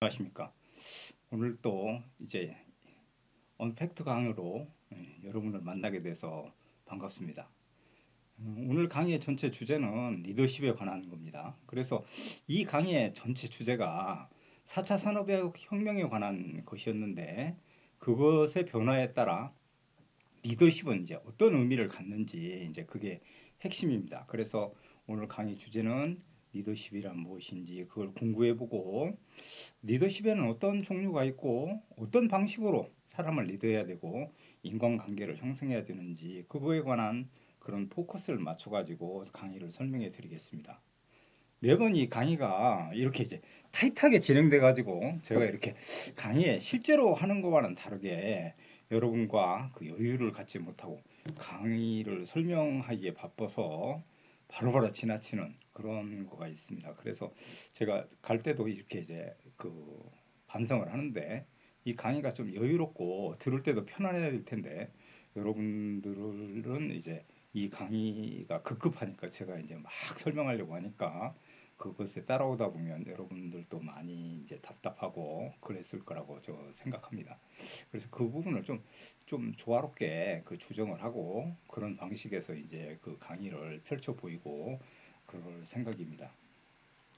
안녕하십니까. 오늘 또 이제 언팩트 강의로 여러분을 만나게 돼서 반갑습니다. 오늘 강의의 전체 주제는 리더십에 관한 겁니다. 그래서 이 강의의 전체 주제가 4차 산업혁명에 관한 것이었는데, 그것의 변화에 따라 리더십은 이제 어떤 의미를 갖는지, 이제 그게 핵심입니다. 그래서 오늘 강의 주제는 리더십이란 무엇인지 그걸 공부해보고, 리더십에는 어떤 종류가 있고 어떤 방식으로 사람을 리드해야 되고 인간관계를 형성해야 되는지, 그거에 관한 그런 포커스를 맞춰가지고 강의를 설명해 드리겠습니다. 매번 이 강의가 이렇게 이제 타이트하게 진행돼 가지고 제가 이렇게 강의에 실제로 하는 것과는 다르게 여러분과 그 여유를 갖지 못하고 강의를 설명하기에 바빠서 바로바로 지나치는 그런 거가 있습니다. 그래서 제가 갈 때도 이렇게 이제 그 반성을 하는데, 이 강의가 좀 여유롭고 들을 때도 편안해야 될 텐데, 여러분들은 이제 이 강의가 급급하니까 제가 이제 막 설명하려고 하니까 그것에 따라오다 보면 여러분들도 많이 이제 답답하고 그랬을 거라고 저 생각합니다. 그래서 그 부분을 좀 조화롭게 그 조정을 하고 그런 방식에서 이제 그 강의를 펼쳐 보이고 그럴 생각입니다.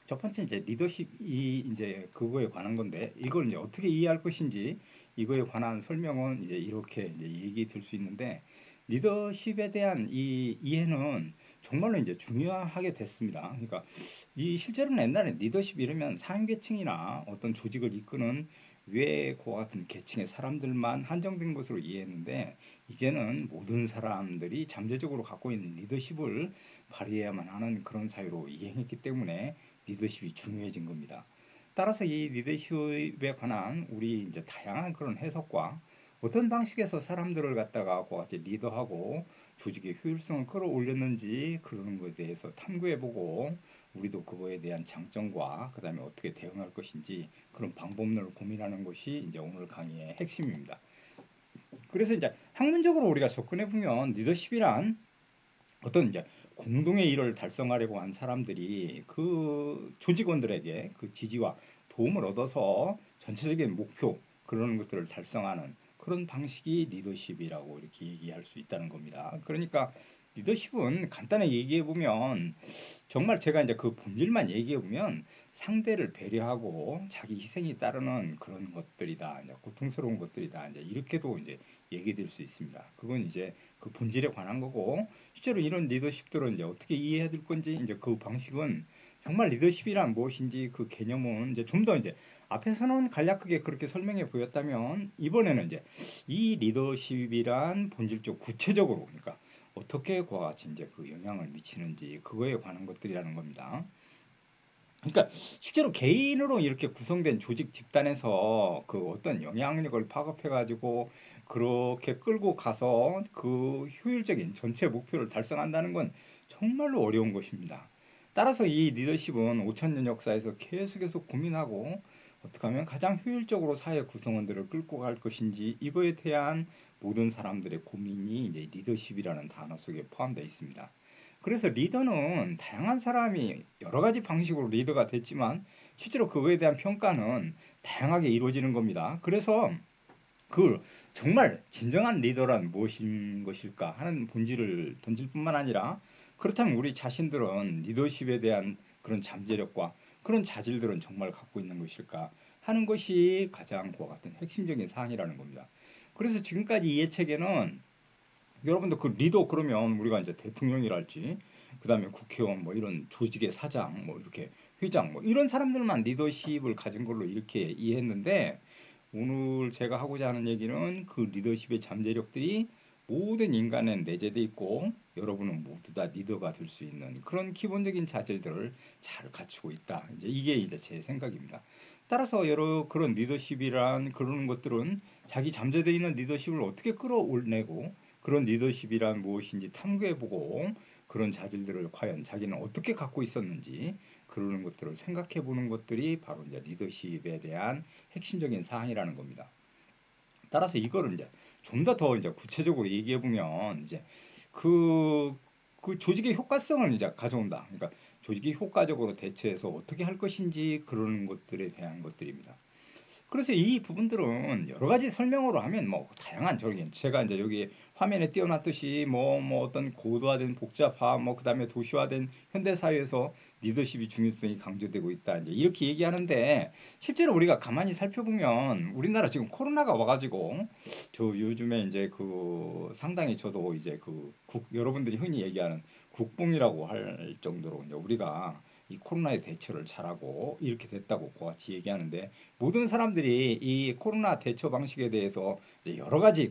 첫 번째 이제 리더십이 이제 그거에 관한 건데, 이걸 이제 어떻게 이해할 것인지 이거에 관한 설명은 이제 이렇게 이제 얘기 들 수 있는데, 리더십에 대한 이 이해는 정말로 이제 중요하게 됐습니다. 그러니까 이 실제로는 옛날에 리더십 이러면 상계층이나 어떤 조직을 이끄는 외과 같은 계층의 사람들만 한정된 것으로 이해했는데, 이제는 모든 사람들이 잠재적으로 갖고 있는 리더십을 발휘해야만 하는 그런 사회로 이행했기 때문에 리더십이 중요해진 겁니다. 따라서 이 리더십에 관한 우리 이제 다양한 그런 해석과 어떤 방식에서 사람들을 갖다가 그와 같이 리더하고 조직의 효율성을 끌어올렸는지 그러는 것에 대해서 탐구해보고, 우리도 그거에 대한 장점과 그 다음에 어떻게 대응할 것인지 그런 방법론을 고민하는 것이 이제 오늘 강의의 핵심입니다. 그래서 이제 학문적으로 우리가 접근해 보면, 리더십이란 어떤 이제 공동의 일을 달성하려고 한 사람들이 그 조직원들에게 그 지지와 도움을 얻어서 전체적인 목표 그런 것들을 달성하는 그런 방식이 리더십이라고 이렇게 얘기할 수 있다는 겁니다. 그러니까 리더십은 간단하게 얘기해 보면, 정말 제가 이제 그 본질만 얘기해 보면 상대를 배려하고 자기 희생이 따르는 그런 것들이다, 이제 고통스러운 것들이다, 이제 이렇게도 이제 얘기될 수 있습니다. 그건 이제 그 본질에 관한 거고, 실제로 이런 리더십들은 이제 어떻게 이해해야 될 건지, 이제 그 방식은 정말 리더십이란 무엇인지 그 개념은 이제 좀 더 이제 앞에서는 간략하게 그렇게 설명해 보였다면, 이번에는 이제 이 리더십이란 본질적 구체적으로, 그러니까 어떻게 그와 같이 이제 그 영향을 미치는지 그거에 관한 것들이라는 겁니다. 그러니까 실제로 개인으로 이렇게 구성된 조직 집단에서 그 어떤 영향력을 파급해 가지고 그렇게 끌고 가서 그 효율적인 전체 목표를 달성한다는 건 정말로 어려운 것입니다. 따라서 이 리더십은 5천 년 역사에서 계속해서 고민하고 어떻게 하면 가장 효율적으로 사회 구성원들을 끌고 갈 것인지, 이거에 대한 모든 사람들의 고민이 이제 리더십이라는 단어 속에 포함되어 있습니다. 그래서 리더는 다양한 사람이 여러 가지 방식으로 리더가 됐지만, 실제로 그거에 대한 평가는 다양하게 이루어지는 겁니다. 그래서 그 정말 진정한 리더란 무엇인 것일까 하는 본질을 던질 뿐만 아니라, 그렇다면 우리 자신들은 리더십에 대한 그런 잠재력과 그런 자질들은 정말 갖고 있는 것일까 하는 것이 가장 그와 같은 핵심적인 사안이라는 겁니다. 그래서 지금까지 이해체계는, 여러분들 그 리더 그러면 우리가 이제 대통령이랄지 그다음에 국회의원 뭐 이런 조직의 사장 뭐 이렇게 회장 뭐 이런 사람들만 리더십을 가진 걸로 이렇게 이해했는데, 오늘 제가 하고자 하는 얘기는 그 리더십의 잠재력들이 모든 인간에 내재돼 있고, 여러분은 모두 다 리더가 될 수 있는 그런 기본적인 자질들을 잘 갖추고 있다, 이제 이게 이제 제 생각입니다. 따라서 여러 그런 리더십이란 그런 것들은 자기 잠재되어 있는 리더십을 어떻게 끌어올리고, 그런 리더십이란 무엇인지 탐구해보고, 그런 자질들을 과연 자기는 어떻게 갖고 있었는지 그러는 것들을 생각해 보는 것들이 바로 이제 리더십에 대한 핵심적인 사항이라는 겁니다. 따라서 이거를 이제 좀 더 이제 구체적으로 얘기해 보면, 이제 그, 그 조직의 효과성을 이제 가져온다. 그러니까 조직이 효과적으로 대처해서 어떻게 할 것인지 그런 것들에 대한 것들입니다. 그래서 이 부분들은 여러 가지 설명으로 하면 뭐 다양한 저기 제가 이제 여기 화면에 띄워놨듯이 뭐 어떤 고도화된 복잡화 뭐 그다음에 도시화된 현대 사회에서 리더십이 중요성이 강조되고 있다 이제 이렇게 얘기하는데 실제로 우리가 가만히 살펴보면 우리나라 지금 코로나가 와가지고 저 요즘에 이제 그 상당히 저도 이제 그 여러분들이 흔히 얘기하는 국뽕이라고 할 정도로 이제 우리가 이 코로나의 대처를 잘하고 이렇게 됐다고 같이 얘기하는데 모든 사람들이 이 코로나 대처 방식에 대해서 이제 여러 가지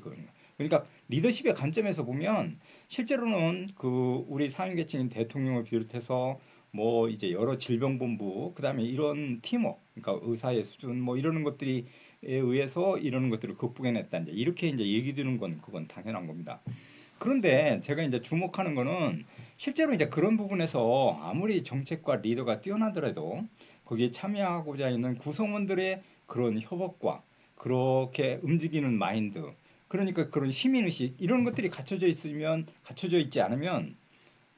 그러니까 리더십의 관점에서 보면 실제로는 그 우리 상위계층인 대통령을 비롯해서 뭐 이제 여러 질병본부 그다음에 이런 팀워크 그러니까 의사의 수준 뭐 이러는 것들이 에 의해서 이러는 것들을 극복해냈다 이제 이렇게 이제 얘기 드는 건 그건 당연한 겁니다. 그런데 제가 이제 주목하는 거는 실제로 이제 그런 부분에서 아무리 정책과 리더가 뛰어나더라도 거기에 참여하고자 있는 구성원들의 그런 협업과 그렇게 움직이는 마인드 그러니까 그런 시민의식 이런 것들이 갖춰져 있지 않으면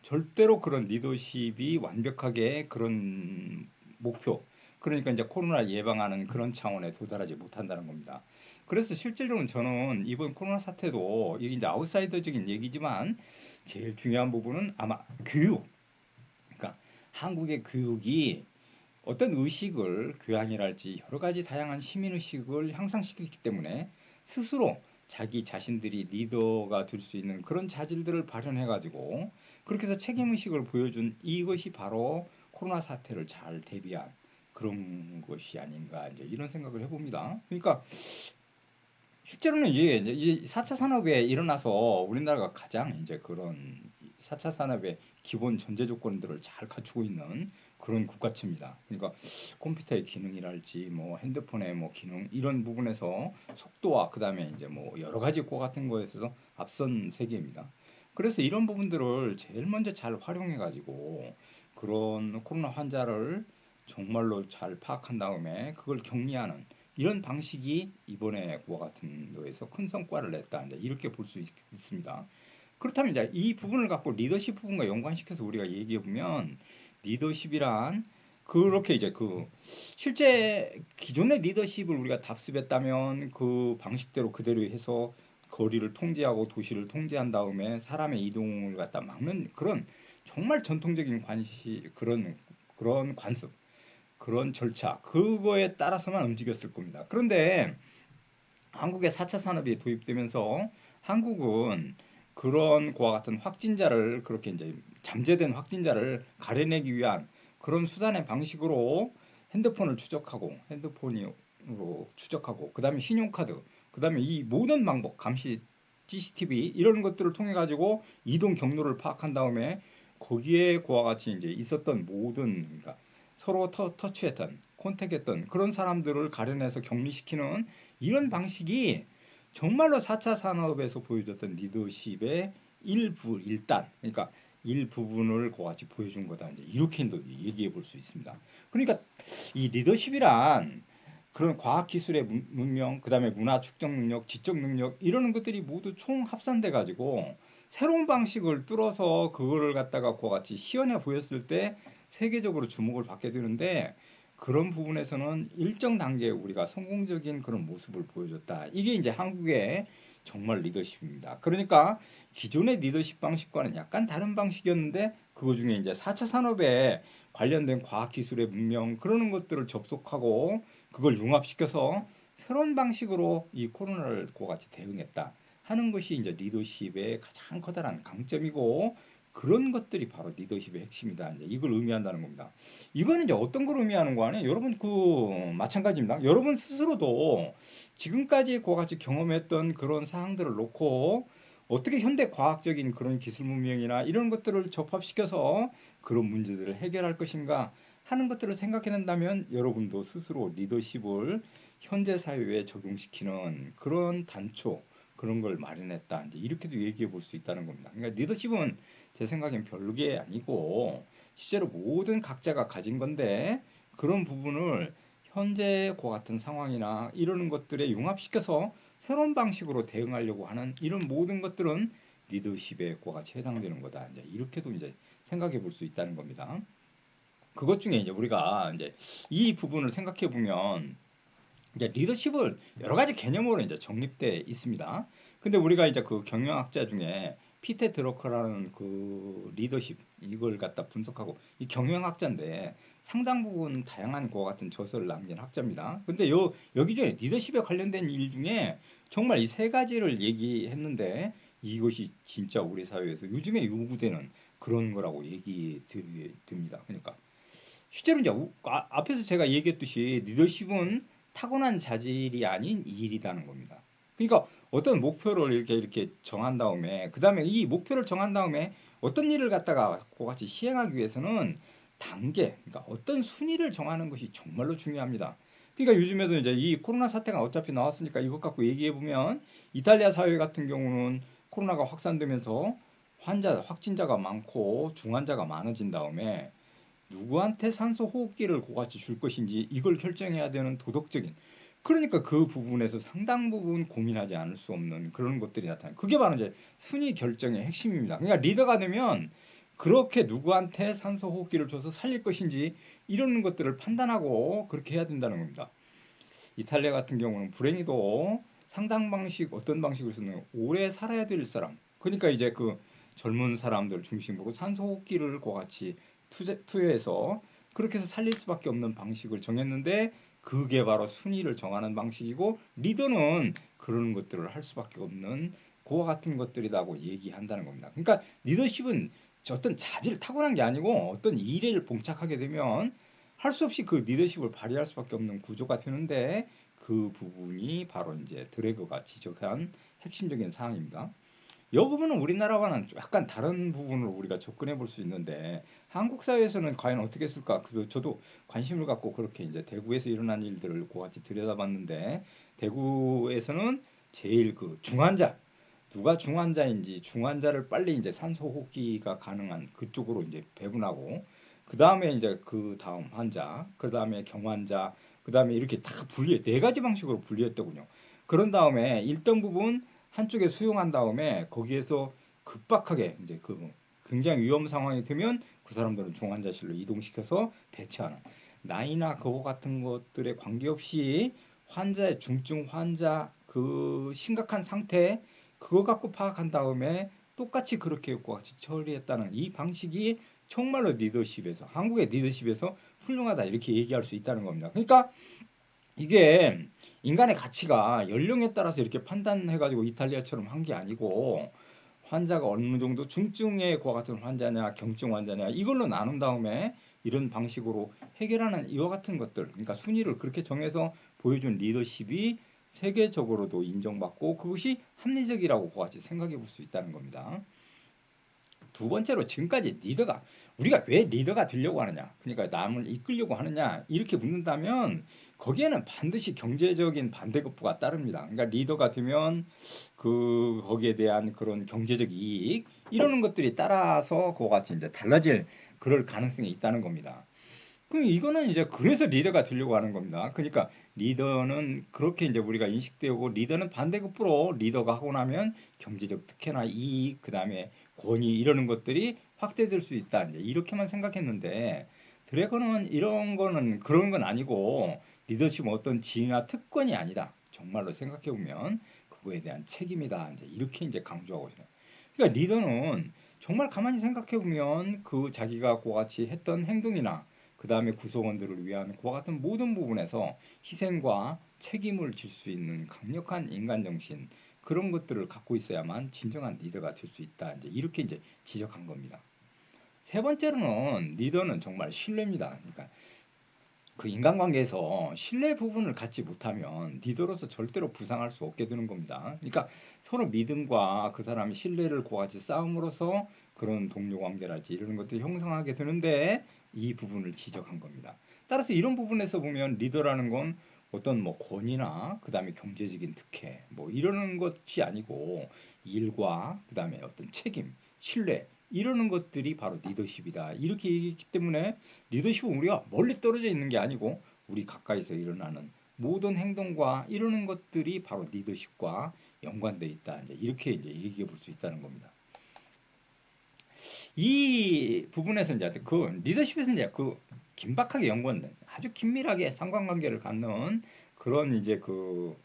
절대로 그런 리더십이 완벽하게 그런 목표 그러니까 이제 코로나 예방하는 그런 차원에 도달하지 못한다는 겁니다. 그래서 실질적으로 저는 이번 코로나 사태도 이게 이제 아웃사이더적인 얘기지만 제일 중요한 부분은 아마 교육. 그러니까 한국의 교육이 어떤 의식을 교양이랄지 여러 가지 다양한 시민 의식을 향상시키기 때문에 스스로 자기 자신들이 리더가 될 수 있는 그런 자질들을 발현해 가지고 그렇게 해서 책임 의식을 보여준 이것이 바로 코로나 사태를 잘 대비한 그런 것이 아닌가 이제 이런 생각을 해봅니다. 그러니까 실제로는 이제 4차 산업에 일어나서 우리나라가 가장 이제 그런 4차 산업의 기본 전제 조건들을 잘 갖추고 있는 그런 국가체입니다. 그러니까 컴퓨터의 기능이랄지 뭐 핸드폰의 뭐 기능 이런 부분에서 속도와 그다음에 이제 뭐 여러 가지 거 같은 거에 있어서 앞선 세계입니다. 그래서 이런 부분들을 제일 먼저 잘 활용해 가지고 그런 코로나 환자를 정말로 잘 파악한 다음에 그걸 격리하는 이런 방식이 이번에 그와 같은 거에서 큰 성과를 냈다. 이제 이렇게 볼 수 있습니다. 그렇다면 이제 이 부분을 갖고 리더십 부분과 연관시켜서 우리가 얘기해 보면 리더십이란 그렇게 이제 그 실제 기존의 리더십을 우리가 답습했다면 그 방식대로 그대로 해서 거리를 통제하고 도시를 통제한 다음에 사람의 이동을 갖다 막는 그런 정말 전통적인 그런 관습 그런 절차 그거에 따라서만 움직였을 겁니다. 그런데 한국의 4차 산업이 도입되면서 한국은 그런 그와 같은 확진자를 그렇게 이제 잠재된 확진자를 가려내기 위한 그런 수단의 방식으로 핸드폰으로 추적하고 그다음에 신용카드 그다음에 이 모든 방법 감시 CCTV 이런 것들을 통해 가지고 이동 경로를 파악한 다음에 거기에 그와 같이 이제 있었던 모든 그러니까 서로 터치했던 콘택했던 그런 사람들을 가려내서 격리시키는 이런 방식이 정말로 4차 산업에서 보여줬던 리더십의 일단 그러니까 일부분을 그같이 보여준 거다 이제 이렇게 얘기해 볼 수 있습니다. 그러니까 이 리더십이란 그런 과학기술의 문명, 그다음에 문화 축적 능력, 지적 능력 이러는 것들이 모두 총 합산돼 가지고 새로운 방식을 뚫어서 그거를 갖다가 그와 같이 시연해 보였을 때 세계적으로 주목을 받게 되는데 그런 부분에서는 일정 단계 우리가 성공적인 그런 모습을 보여줬다. 이게 이제 한국의 정말 리더십입니다. 그러니까 기존의 리더십 방식과는 약간 다른 방식이었는데 그거 중에 이제 4차 산업에 관련된 과학기술의 문명 그러는 것들을 접속하고 그걸 융합시켜서 새로운 방식으로 이 코로나를 같이 대응했다 하는 것이 이제 리더십의 가장 커다란 강점이고 그런 것들이 바로 리더십의 핵심이다. 이제 이걸 의미한다는 겁니다. 이거는 이제 어떤 걸 의미하는 거 아니에요? 여러분 그 마찬가지입니다. 여러분 스스로도 지금까지 그와 같이 경험했던 그런 사항들을 놓고 어떻게 현대 과학적인 그런 기술 문명이나 이런 것들을 접합시켜서 그런 문제들을 해결할 것인가 하는 것들을 생각해낸다면 여러분도 스스로 리더십을 현재 사회에 적용시키는 그런 단초 그런 걸 마련했다. 이제 이렇게도 얘기해 볼 수 있다는 겁니다. 그러니까 리더십은 제 생각엔 별게 아니고 실제로 모든 각자가 가진 건데 그런 부분을 현재의 그 같은 상황이나 이러는 것들에 융합시켜서 새로운 방식으로 대응하려고 하는 이런 모든 것들은 리더십에 그 같이 해당되는 거다. 이제 이렇게도 이제 생각해 볼 수 있다는 겁니다. 그것 중에 이제 우리가 이제 이 부분을 생각해 보면 이제 리더십은 여러 가지 개념으로 이제 정립돼 있습니다. 근데 우리가 이제 그 경영학자 중에 피테 드러커라는 그 리더십 이걸 갖다 분석하고 이 경영학자인데 상당 부분 다양한 그와 같은 저서를 남긴 학자입니다. 근데 여기저기 리더십에 관련된 일 중에 정말 이 세 가지를 얘기했는데 이것이 진짜 우리 사회에서 요즘에 요구되는 그런 거라고 얘기 됩니다. 그러니까 실제로 이제 앞에서 제가 얘기했듯이 리더십은 타고난 자질이 아닌 일이라는 겁니다. 그러니까 어떤 목표를 이렇게 정한 다음에 그 다음에 이 목표를 정한 다음에 어떤 일을 갖다가 그같이 시행하기 위해서는 단계, 그러니까 어떤 순위를 정하는 것이 정말로 중요합니다. 그러니까 요즘에도 이제 이 코로나 사태가 어차피 나왔으니까 이것 갖고 얘기해 보면 이탈리아 사회 같은 경우는 코로나가 확산되면서 확진자가 많고 중환자가 많아진 다음에 누구한테 산소 호흡기를 고같이 줄 것인지 이걸 결정해야 되는 도덕적인 그러니까 그 부분에서 상당 부분 고민하지 않을 수 없는 그런 것들이 나타나요. 그게 바로 이제 순위 결정의 핵심입니다. 그러니까 리더가 되면 그렇게 누구한테 산소 호흡기를 줘서 살릴 것인지 이런 것들을 판단하고 그렇게 해야 된다는 겁니다. 이탈리아 같은 경우는 불행히도 상당 방식 어떤 방식을 쓰는 오래 살아야 될 사람 그러니까 이제 그 젊은 사람들 중심으로 산소호흡기를 그같이 투여해서 그렇게 해서 살릴 수밖에 없는 방식을 정했는데 그게 바로 순위를 정하는 방식이고 리더는 그런 것들을 할 수밖에 없는 그와 같은 것들이라고 얘기한다는 겁니다. 그러니까 리더십은 어떤 자질을 타고난 게 아니고 어떤 일에 봉착하게 되면 할 수 없이 그 리더십을 발휘할 수밖에 없는 구조가 되는데 그 부분이 바로 이제 드래그가 지적한 핵심적인 사항입니다. 이 부분은 우리나라와는 약간 다른 부분으로 우리가 접근해 볼 수 있는데 한국 사회에서는 과연 어떻게 했을까? 저도 관심을 갖고 그렇게 이제 대구에서 일어난 일들을 같이 들여다봤는데 대구에서는 제일 그 중환자 누가 중환자인지 중환자를 빨리 이제 산소호흡기가 가능한 그쪽으로 이제 배분하고 그 다음에 이제 그 다음 환자, 그 다음에 경환자, 그 다음에 이렇게 다 분리해 네 가지 방식으로 분리했더군요. 그런 다음에 일정 부분 한쪽에 수용한 다음에 거기에서 급박하게 이제 그 굉장히 위험 상황이 되면 그 사람들은 중환자실로 이동시켜서 대처하는 나이나 그거 같은 것들에 관계없이 환자의 중증 환자 그 심각한 상태 그거 갖고 파악한 다음에 똑같이 그렇게 같이 처리했다는 이 방식이 정말로 리더십에서 한국의 리더십에서 훌륭하다 이렇게 얘기할 수 있다는 겁니다. 그러니까 이게 인간의 가치가 연령에 따라서 이렇게 판단해가지고 이탈리아처럼 한 게 아니고 환자가 어느 정도 중증의 그와 같은 환자냐 경증 환자냐 이걸로 나눈 다음에 이런 방식으로 해결하는 이와 같은 것들 그러니까 순위를 그렇게 정해서 보여준 리더십이 세계적으로도 인정받고 그것이 합리적이라고 같이 생각해 볼 수 있다는 겁니다. 두 번째로 지금까지 리더가 우리가 왜 리더가 되려고 하느냐 그러니까 남을 이끌려고 하느냐 이렇게 묻는다면 거기에는 반드시 경제적인 반대급부가 따릅니다. 그러니까 리더가 되면 그 거기에 대한 그런 경제적 이익 이러는 것들이 따라서 그와 같이 이제 달라질 그럴 가능성이 있다는 겁니다. 그럼 이거는 이제 그래서 리더가 되려고 하는 겁니다. 그러니까 리더는 그렇게 이제 우리가 인식되고 리더는 반대급부로 리더가 하고 나면 경제적 특혜나 이익 그다음에 권위 이러는 것들이 확대될 수 있다. 이제 이렇게만 생각했는데 드래곤은 이런 거는 그런 건 아니고 리더십은 어떤 지위나 특권이 아니다. 정말로 생각해 보면 그거에 대한 책임이다. 이제 이렇게 이제 강조하고 있어요. 그러니까 리더는 정말 가만히 생각해 보면 그 자기가 그같이 했던 행동이나 그 다음에 구성원들을 위한 그와 같은 모든 부분에서 희생과 책임을 질 수 있는 강력한 인간 정신 그런 것들을 갖고 있어야만 진정한 리더가 될 수 있다. 이제 이렇게 이제 지적한 겁니다. 세 번째로는 리더는 정말 신뢰입니다. 그러니까 그 인간관계에서 신뢰 부분을 갖지 못하면 리더로서 절대로 부상할 수 없게 되는 겁니다. 그러니까 서로 믿음과 그 사람이 신뢰를 고같이 쌓음으로써 그런 동료 관계랄지 이런 것들이 형성하게 되는데 이 부분을 지적한 겁니다. 따라서 이런 부분에서 보면 리더라는 건 어떤 뭐 권위나 그다음에 경제적인 특혜 뭐 이러는 것이 아니고 일과 그다음에 어떤 책임, 신뢰 이러는 것들이 바로 리더십이다. 이렇게 얘기했기 때문에 리더십은 우리가 멀리 떨어져 있는 게 아니고 우리 가까이서 일어나는 모든 행동과 이러는 것들이 바로 리더십과 연관돼 있다. 이제 이렇게 이제 얘기해 볼 수 있다는 겁니다. 이 부분에서 이제 그 리더십에서 이제 그 긴박하게 연구한 아주 긴밀하게 상관관계를 갖는 그런 이제 그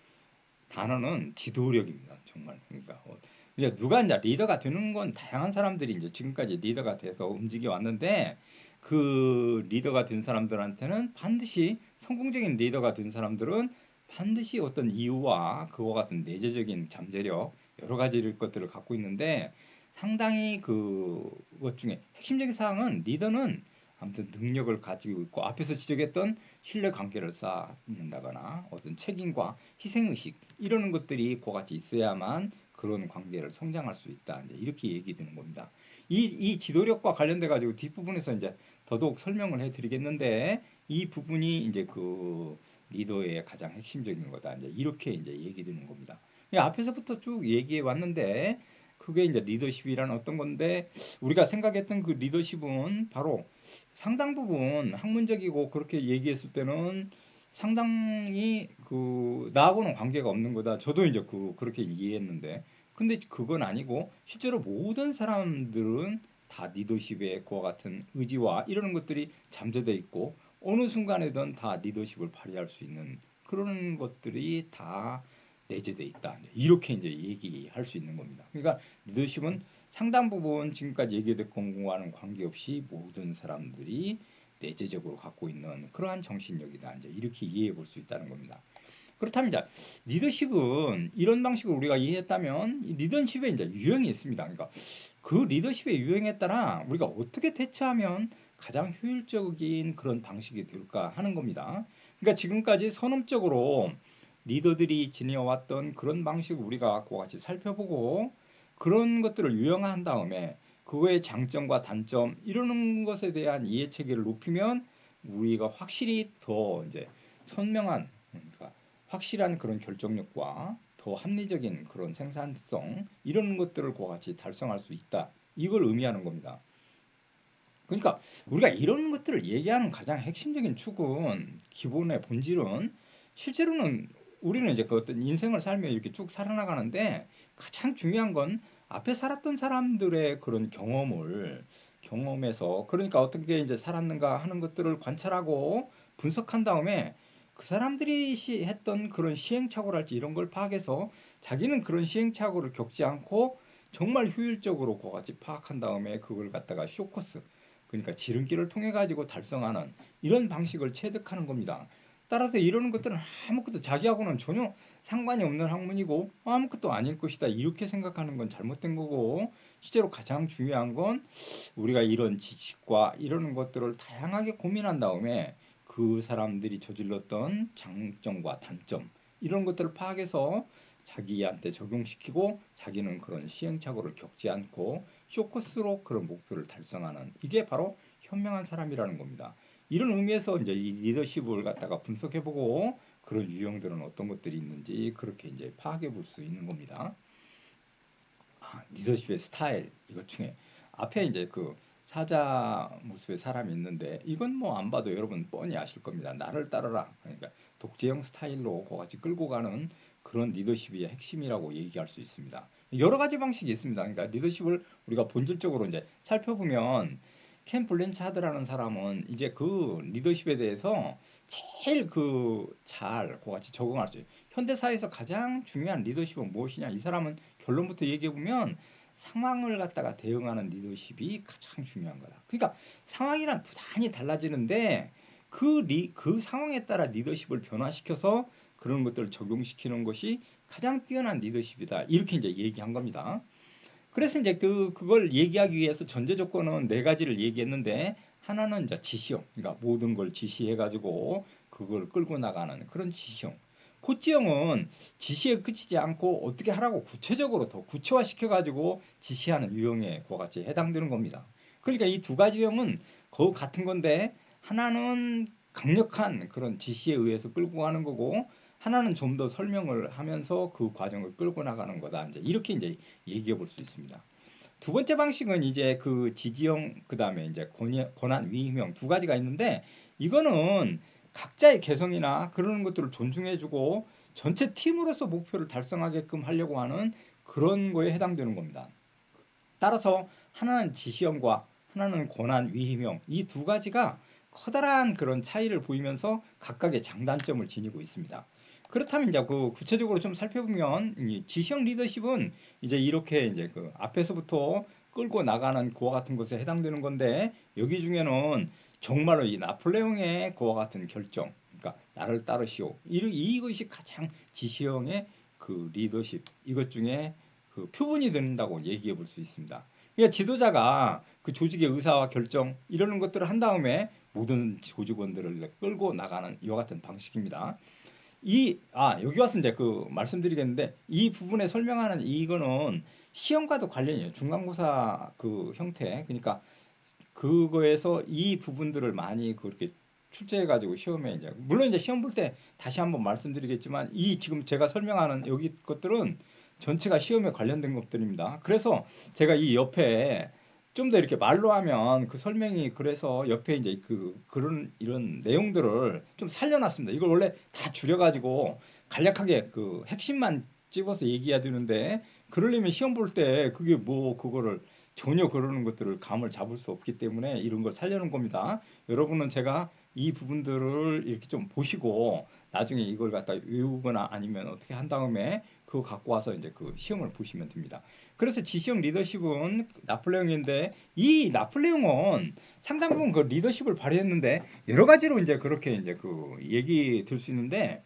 단어는 지도력입니다. 정말. 그러니까 누가 이제 리더가 되는 건 다양한 사람들이 이제 지금까지 리더가 돼서 움직여 왔는데 그 리더가 된 사람들한테는 반드시 성공적인 리더가 된 사람들은 반드시 어떤 이유와 그와 같은 내재적인 잠재력 여러 가지 것들을 갖고 있는데 상당히 그것 중에 핵심적인 사항은 리더는 아무튼 능력을 가지고 있고 앞에서 지적했던 신뢰 관계를 쌓는다거나 어떤 책임과 희생의식 이러는 것들이 그같이 있어야만 그런 관계를 성장할 수 있다. 이제 이렇게 얘기 드는 겁니다. 이 지도력과 관련돼 가지고 뒷부분에서 이제 더더욱 설명을 해드리겠는데 이 부분이 이제 그 리더의 가장 핵심적인 거다. 이제 이렇게 이제 얘기 드는 겁니다. 앞에서부터 쭉 얘기해 왔는데 그게 이제 리더십이란 어떤 건데 우리가 생각했던 그 리더십은 바로 상당 부분 학문적이고 그렇게 얘기했을 때는 상당히 그 나하고는 관계가 없는 거다. 저도 이제 그렇게 이해했는데 근데 그건 아니고 실제로 모든 사람들은 다 리더십의 그와 같은 의지와 이러는 것들이 잠재돼 있고 어느 순간에든 다 리더십을 발휘할 수 있는 그런 것들이 다 내재돼 있다. 이렇게 이제 얘기할 수 있는 겁니다. 그러니까 리더십은 상당 부분 지금까지 얘기했던 거와는 관계없이 모든 사람들이 내재적으로 갖고 있는 그러한 정신력이다. 이제 이렇게 이해해 볼 수 있다는 겁니다. 그렇다면 이제 리더십은 이런 방식으로 우리가 이해했다면 리더십에 이제 유형이 있습니다. 그러니까 그 리더십의 유형에 따라 우리가 어떻게 대처하면 가장 효율적인 그런 방식이 될까 하는 겁니다. 그러니까 지금까지 선언적으로 리더들이 지내왔던 그런 방식을 우리가 그와 같이 살펴보고 그런 것들을 유형화한 다음에 그거의 장점과 단점 이러는 것에 대한 이해 체계를 높이면 우리가 확실히 더 이제 선명한 그러니까 확실한 그런 결정력과 더 합리적인 그런 생산성 이런 것들을 그와 같이 달성할 수 있다. 이걸 의미하는 겁니다. 그러니까 우리가 이런 것들을 얘기하는 가장 핵심적인 축은 기본의 본질은 실제로는 우리는 이제 그 어떤 인생을 살며 이렇게 쭉 살아나가는데 가장 중요한 건 앞에 살았던 사람들의 그런 경험에서 그러니까 어떻게 이제 살았는가 하는 것들을 관찰하고 분석한 다음에 그 사람들이 했던 그런 시행착오랄지 이런 걸 파악해서 자기는 그런 시행착오를 겪지 않고 정말 효율적으로 그거 같이 파악한 다음에 그걸 갖다가 쇼코스 그러니까 지름길을 통해 가지고 달성하는 이런 방식을 체득하는 겁니다. 따라서 이러는 것들은 아무것도 자기하고는 전혀 상관이 없는 학문이고 아무것도 아닐 것이다 이렇게 생각하는 건 잘못된 거고 실제로 가장 중요한 건 우리가 이런 지식과 이러는 것들을 다양하게 고민한 다음에 그 사람들이 저질렀던 장점과 단점 이런 것들을 파악해서 자기한테 적용시키고 자기는 그런 시행착오를 겪지 않고 쇼커스로 그런 목표를 달성하는 이게 바로 현명한 사람이라는 겁니다. 이런 의미에서 이제 이 리더십을 갖다가 분석해보고 그런 유형들은 어떤 것들이 있는지 그렇게 이제 파악해 볼 수 있는 겁니다. 리더십의 스타일 이것 중에 앞에 이제 그 사자 모습의 사람이 있는데 이건 뭐 안 봐도 여러분 뻔히 아실 겁니다. 나를 따르라. 그러니까 독재형 스타일로 같이 끌고 가는 그런 리더십이 핵심이라고 얘기할 수 있습니다. 여러 가지 방식이 있습니다. 그러니까 리더십을 우리가 본질적으로 이제 살펴보면 켄 블렌차드라는 사람은 이제 그 리더십에 대해서 제일 잘 같이 적응할 수 있어요. 현대 사회에서 가장 중요한 리더십은 무엇이냐? 이 사람은 결론부터 얘기해 보면 상황을 갖다가 대응하는 리더십이 가장 중요한 거다. 그러니까 상황이란 부단히 달라지는데 그 상황에 따라 리더십을 변화시켜서 그런 것들을 적용시키는 것이 가장 뛰어난 리더십이다. 이렇게 이제 얘기한 겁니다. 그래서 이제 그걸 얘기하기 위해서 전제 조건은 네 가지를 얘기했는데 하나는 이제 지시형, 그러니까 모든 걸 지시해 가지고 그걸 끌고 나가는 그런 지시형. 코치형은 지시에 그치지 않고 어떻게 하라고 구체적으로 더 구체화 시켜가지고 지시하는 유형에 그와 같이 해당되는 겁니다. 그러니까 이 두 가지 형은 거의 같은 건데 하나는 강력한 그런 지시에 의해서 끌고 가는 거고 하나는 좀 더 설명을 하면서 그 과정을 끌고 나가는 거다. 이렇게 이제 얘기해 볼 수 있습니다. 두 번째 방식은 이제 그 지지형 그다음에 이제 권한 위임형 두 가지가 있는데 이거는 각자의 개성이나 그런 것들을 존중해주고 전체 팀으로서 목표를 달성하게끔 하려고 하는 그런 거에 해당되는 겁니다. 따라서 하나는 지시형과 하나는 권한 위임형, 이 두 가지가 커다란 그런 차이를 보이면서 각각의 장단점을 지니고 있습니다. 그렇다면 이제 그 구체적으로 좀 살펴보면 이 지시형 리더십은 이제 이렇게 이제 그 앞에서부터 끌고 나가는 그와 같은 것에 해당되는 건데, 여기 중에는 정말로 이 나폴레옹의 그와 같은 결정, 그러니까 나를 따르시오, 이것이 가장 지시형의 그 리더십, 이것 중에 그 표본이 된다고 얘기해 볼 수 있습니다. 그러니까 지도자가 그 조직의 의사와 결정 이러는 것들을 한 다음에 모든 조직원들을 끌고 나가는 이와 같은 방식입니다. 여기 와서 이제 그 말씀드리겠는데, 이 부분에 설명하는 이거는 시험과도 관련이에요. 중간고사 그 형태. 그러니까 그거에서 이 부분들을 많이 그렇게 출제해가지고 시험에 이제, 물론 이제 시험 볼 때 다시 한번 말씀드리겠지만, 이 지금 제가 설명하는 여기 것들은 전체가 시험에 관련된 것들입니다. 그래서 제가 이 옆에 좀 더 이렇게 말로 하면 그 설명이, 그래서 옆에 이제 그런 이런 내용들을 좀 살려놨습니다. 이걸 원래 다 줄여가지고 간략하게 그 핵심만 집어서 얘기해야 되는데, 그러려면 시험 볼 때 그게 뭐 그거를 전혀 그러는 것들을 감을 잡을 수 없기 때문에 이런 걸 살려놓은 겁니다. 여러분은 제가 이 부분들을 이렇게 좀 보시고 나중에 이걸 갖다 외우거나 아니면 어떻게 한 다음에 그거 갖고 와서 이제 그 시험을 보시면 됩니다. 그래서 지시형 리더십은 나폴레옹인데, 이 나폴레옹은 상당 부분 그 리더십을 발휘했는데 여러 가지로 이제 그렇게 이제 그 얘기 들 수 있는데,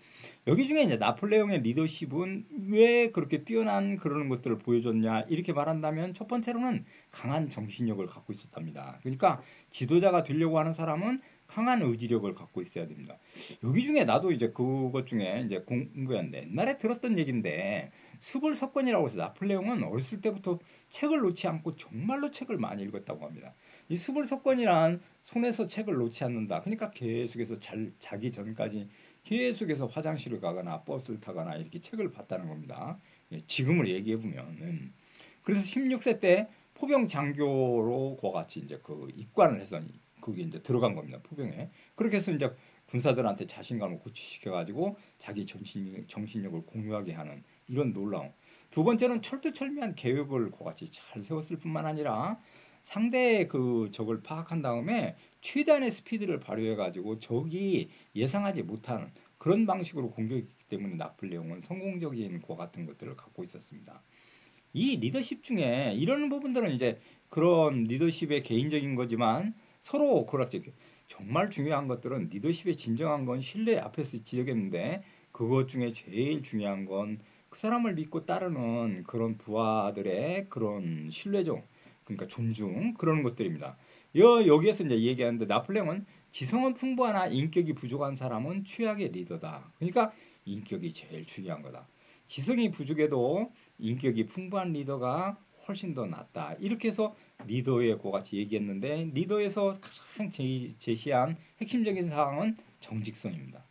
여기 중에 이제 나폴레옹의 리더십은 왜 그렇게 뛰어난 그런 것들을 보여줬냐 이렇게 말한다면, 첫 번째로는 강한 정신력을 갖고 있었답니다. 그러니까 지도자가 되려고 하는 사람은 강한 의지력을 갖고 있어야 됩니다. 여기 중에 나도 이제 그것 중에 이제 공부했는데, 옛날에 들었던 얘기인데, 수불석권이라고 해서 나폴레옹은 어렸을 때부터 책을 놓지 않고 정말로 책을 많이 읽었다고 합니다. 이 수불석권이란 손에서 책을 놓지 않는다. 그러니까 계속해서 자기 전까지 계속해서 화장실을 가거나 버스를 타거나 이렇게 책을 봤다는 겁니다. 지금으로 얘기해 보면. 그래서 16세 때 포병 장교로 그와 같이 이제 그 입관을 해서 그게 이제 들어간 겁니다. 포병에. 그렇게 해서 이제 군사들한테 자신감을 고취시켜 가지고 자기 정신력을 공유하게 하는 이런 놀라움. 두 번째는 철두철미한 계획을 그와 같이 잘 세웠을 뿐만 아니라 상대의 그 적을 파악한 다음에 최대한의 스피드를 발휘해 가지고 적이 예상하지 못하는 그런 방식으로 공격했기 때문에 나폴레옹은 성공적인 과 같은 것들을 갖고 있었습니다. 이 리더십 중에 이런 부분들은 이제 그런 리더십의 개인적인 거지만, 서로 그렇죠. 정말 중요한 것들은, 리더십의 진정한 건 신뢰, 앞에서 지적했는데 그것 중에 제일 중요한 건 그 사람을 믿고 따르는 그런 부하들의 그런 신뢰죠. 그러니까 존중, 그런 것들입니다. 여기에서 이제 얘기하는데, 나폴레옹은 지성은 풍부하나 인격이 부족한 사람은 최악의 리더다. 그러니까 인격이 제일 중요한 거다. 지성이 부족해도 인격이 풍부한 리더가 훨씬 더 낫다. 이렇게 해서 리더의 고같이 얘기했는데, 리더에서 가장 제시한 핵심적인 사항은 정직성입니다.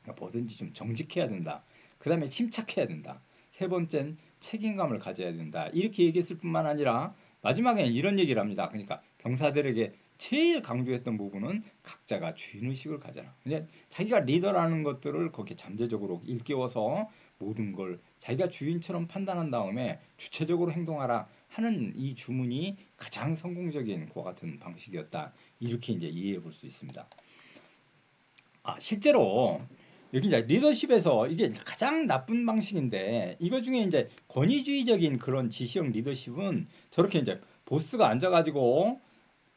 그러니까 뭐든지 좀 정직해야 된다. 그 다음에 침착해야 된다. 세 번째는 책임감을 가져야 된다. 이렇게 얘기했을 뿐만 아니라 마지막에 이런 얘기를 합니다. 그러니까 병사들에게 제일 강조했던 부분은 각자가 주인의식을 가져라. 그냥 자기가 리더라는 것들을 그렇게 잠재적으로 일깨워서 모든 걸 자기가 주인처럼 판단한 다음에 주체적으로 행동하라 하는 이 주문이 가장 성공적인 그와 같은 방식이었다. 이렇게 이제 이해해 볼 수 있습니다. 실제로 여기 이제 리더십에서 이게 가장 나쁜 방식인데, 이거 중에 이제 권위주의적인 그런 지시형 리더십은 저렇게 이제 보스가 앉아가지고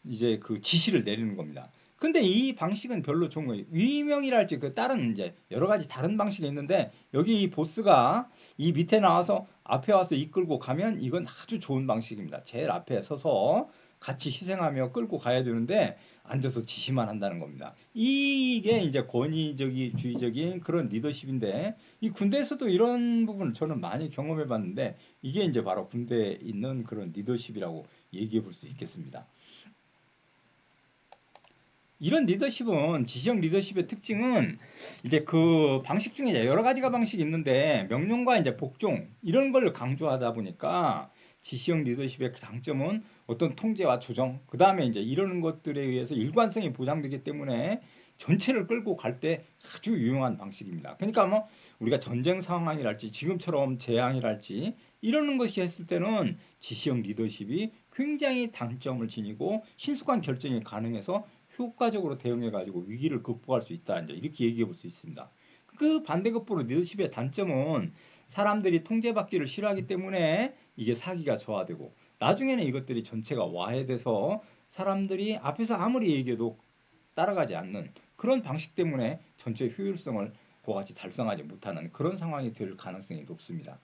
이제 그 지시를 내리는 겁니다. 근데 이 방식은 별로 좋은 거예요. 위명이랄지 그 다른 이제 여러 가지 다른 방식이 있는데, 여기 이 보스가 이 밑에 나와서 앞에 와서 이끌고 가면 이건 아주 좋은 방식입니다. 제일 앞에 서서 같이 희생하며 끌고 가야 되는데 앉아서 지시만 한다는 겁니다. 이게 이제 권위주의적인 그런 리더십인데, 이 군대에서도 이런 부분을 저는 많이 경험해 봤는데, 이게 이제 바로 군대에 있는 그런 리더십이라고 얘기해 볼 수 있겠습니다. 이런 리더십은, 지시형 리더십의 특징은 이제 그 방식 중에 여러 가지가 방식이 있는데, 명령과 이제 복종 이런 걸 강조하다 보니까, 지시형 리더십의 장점은 어떤 통제와 조정, 그 다음에 이제 이런 것들에 의해서 일관성이 보장되기 때문에 전체를 끌고 갈 때 아주 유용한 방식입니다. 그러니까 뭐 우리가 전쟁 상황이랄지 지금처럼 재앙이랄지 이러는 것이 했을 때는 지시형 리더십이 굉장히 단점을 지니고 신속한 결정이 가능해서 효과적으로 대응해 가지고 위기를 극복할 수 있다. 이제 이렇게 얘기해 볼 수 있습니다. 그 반대급부로 리더십의 단점은 사람들이 통제받기를 싫어하기 때문에 이게 사기가 저하되고 나중에는 이것들이 전체가 와해돼서 사람들이 앞에서 아무리 얘기해도 따라가지 않는 그런 방식 때문에 전체 효율성을 그와 같이 달성하지 못하는 그런 상황이 될 가능성이 높습니다.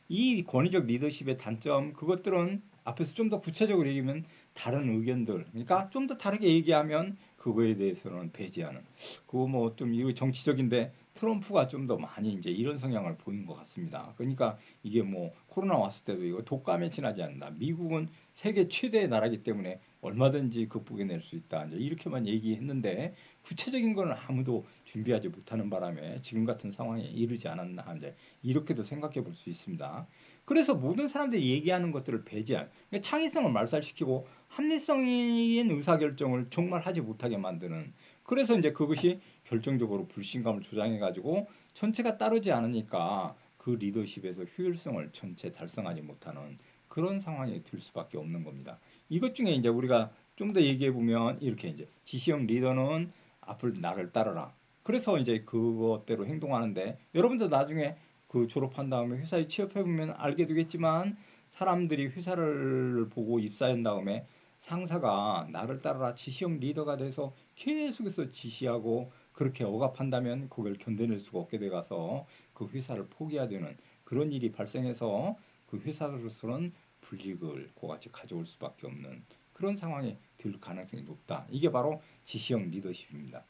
이 권위적 리더십의 단점 그것들은 앞에서 좀 더 구체적으로 얘기하면 다른 의견들 그러니까 좀 더 다르게 얘기하면 그거에 대해서는 배제하는 그거 뭐 좀 이거 정치적인데 트럼프가 좀 더 많이 이제 이런 성향을 보인 것 같습니다. 그러니까 이게 뭐 코로나 왔을 때도 이거 독감에 지나지 않는다. 미국은 세계 최대의 나라이기 때문에 얼마든지 극복해낼 수 있다. 이제 이렇게만 얘기했는데 구체적인 거는 아무도 준비하지 못하는 바람에 지금 같은 상황에 이르지 않았나 이제 이렇게도 생각해 볼 수 있습니다. 그래서 모든 사람들이 얘기하는 것들을 배제한 그러니까 창의성을 말살시키고 합리성인 의사결정을 정말 하지 못하게 만드는 그래서 이제 그것이 결정적으로 불신감을 조장해 가지고 전체가 따르지 않으니까 그 리더십에서 효율성을 전체 달성하지 못하는 그런 상황이 될 수밖에 없는 겁니다. 이것 중에 이제 우리가 좀 더 얘기해 보면 이렇게 이제 지시형 리더는 앞을 나를 따르라. 그래서 이제 그것대로 행동하는데 여러분도 나중에 그 졸업한 다음에 회사에 취업해 보면 알게 되겠지만 사람들이 회사를 보고 입사한 다음에 상사가 나를 따르라 지시형 리더가 돼서 계속해서 지시하고 그렇게 억압한다면 그걸 견뎌낼 수가 없게 돼 가서 그 회사를 포기해야 되는 그런 일이 발생해서 그 회사로서는 불이익을 그같이 가져올 수밖에 없는 그런 상황이 될 가능성이 높다. 이게 바로 지시형 리더십입니다.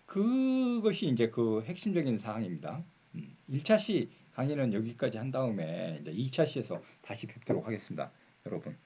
그것이 이제 그 핵심적인 사항입니다. 1차 시 강의는 여기까지 한 다음에 이제 2차 시에서 다시 뵙도록 하겠습니다. 여러분.